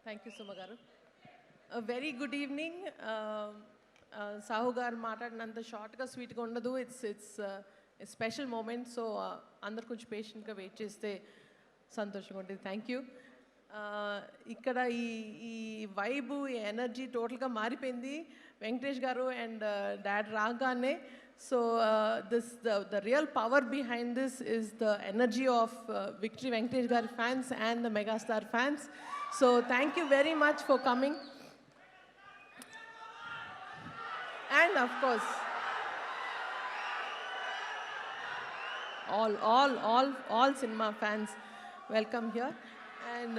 Thank you, Suma garu. A very good evening. Sahu garu maatladinanta short ga sweet ga undadu. It's a special moment. So andaru konచెం patient ga wait cheste సంతోషంగా ఉంటుంది. Thank you. ఇక్కడ ఈ vibe ఈ energy టోటల్గా మారిపోయింది Venkatesh garu and dad రాగానే. So the real power behind this is the energy of victory Venkatesh గారి fans and the megastar fans. So thank you very much for coming. And of course all cinema fans welcome here. And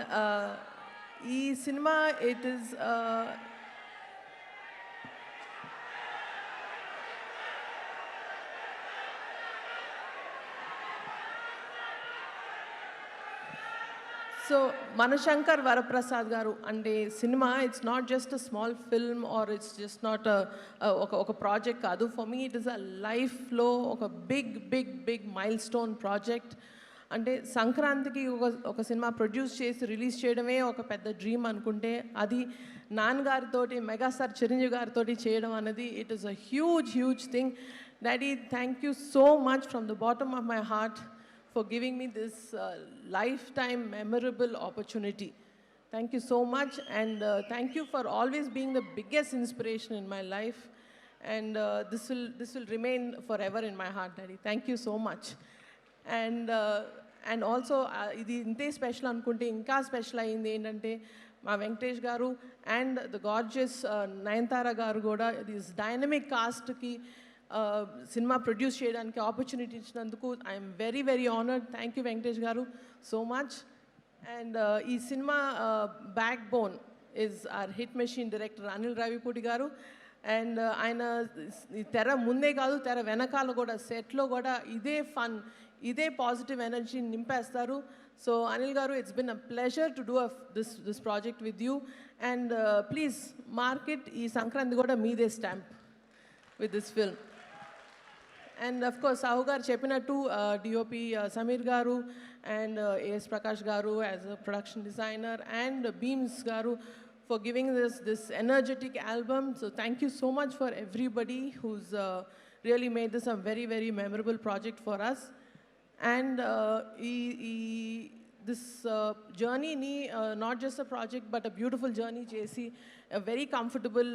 ee cinema, it is so Manashankar Varaprasad garu ante cinema, it's not just a small film or it's just not a project kadu. For me it is a life flow, oka big milestone project. అంటే సంక్రాంతికి ఒక cinema produce చేసి release చేయడమే ఒక పెద్ద dream అనుకుంటే, అది నాన్నగారితోటి megastar Chiranjeevi గారితో చేయడం అనేది it is a huge thing. Daddy, thank you so much from the bottom of my heart for giving me this life time memorable opportunity. Thank you so much and thank you for always being the biggest inspiration in my life. And this will remain forever in my heart, Daddy. Thank you so much. And also ఇది ఇంతే special అనుకుంటే ఇంకా special అయ్యింది ఏంటంటే, మా Venkatesh garu and the gorgeous Nayanthara garu కూడా this dynamic కాస్ట్కి సినిమా ప్రొడ్యూస్ చేయడానికి ఆపర్చునిటీ ఇచ్చినందుకు I'm very honoured. Thank you Venkatesh garu so much. And ఈ సినిమా backbone is our hit machine director Anil Ravipudi garu. And ఆయన తెర ముందే కాదు, తెర వెనకాల కూడా సెట్లో కూడా ఇదే ఫన్, ఇదే పాజిటివ్ ఎనర్జీ నింపేస్తారు. So Anil garu, it's been a pleasure to do this project with you. And please market ఈ సంక్రాంతి కూడా మీదే stamp with this film. And of course Sahu garu చెప్పినట్టు DOP Sameer garu and AS Prakash garu as a production designer and Bheems garu for giving this energetic album. So thank you so much for everybody who's really made this a very memorable project for us. And this journey ni not just a project but a beautiful journey chesi, a very comfortable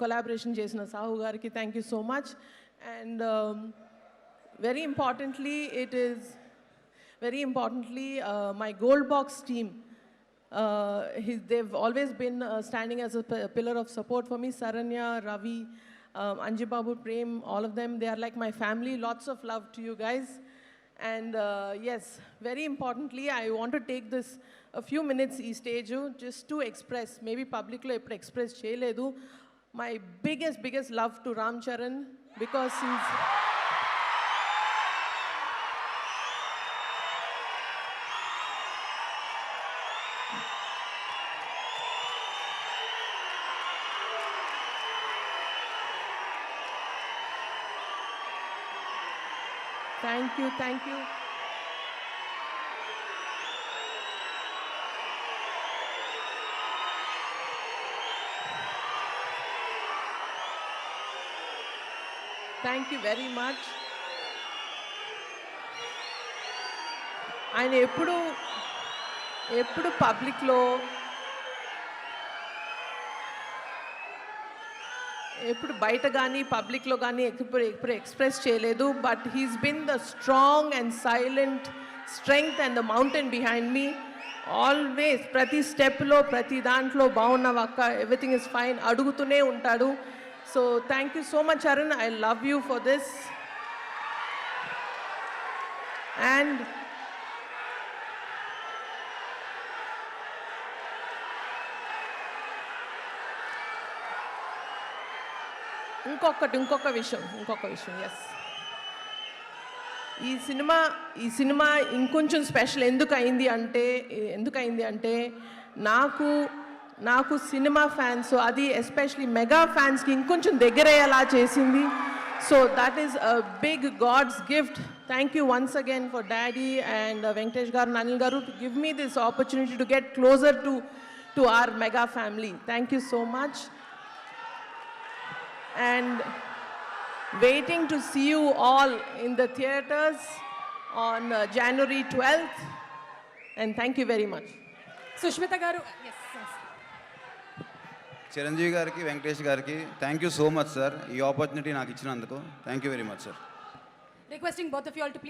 collaboration chesina Sahu gariki thank you so much. And very importantly my Gold Box team, they've always been standing as a pillar of support for me. Saranya, Ravi, Anji Babu, Prem, all of them, they are like my family. Lots of love to you guys. And yes, very importantly, I want to take this a few minutes ee stage just to express, maybe public lo eppudu express cheyaledu, my biggest love to Ram Charan, because he's Thank you. Thank you very much. ఆయన ఎప్పుడు పబ్లిక్లో ఎప్పుడు బయట కానీ పబ్లిక్లో కానీ ఎప్పుడు express చేయలేదు. But he's been the strong and silent strength and the mountain behind me. Always ప్రతి స్టెప్లో ప్రతి దాంట్లో బాగున్నావక్క, ఎవ్రీథింగ్ ఇస్ ఫైన్ అడుగుతూనే ఉంటాడు. So thank you so much Arun, I love you for this. And ఇంకొక విషయం ఎస్, ఈ సినిమా ఇంకొంచెం స్పెషల్ ఎందుకు అయింది అంటే నాకు సినిమా ఫ్యాన్స్, అది ఎస్పెషలీ మెగా ఫ్యాన్స్కి ఇంకొంచెం దగ్గరయ్యేలా చేసింది. So that is a big god's gift. Thank you once again for daddy and Venkatesh garu, Anil garu, to give me this opportunity to get closer to to our mega family. Thank you so much. And waiting to see you all in the theaters on January 12th. And thank you very much. Sushmita గారు, yes, yes. Chiranjeevi గారికి, వెంకటేష్ గారికి thank you so much sir, ఈ opportunity నాకు ఇచ్చినందుకు thank you very much sir. Requesting both of you all to please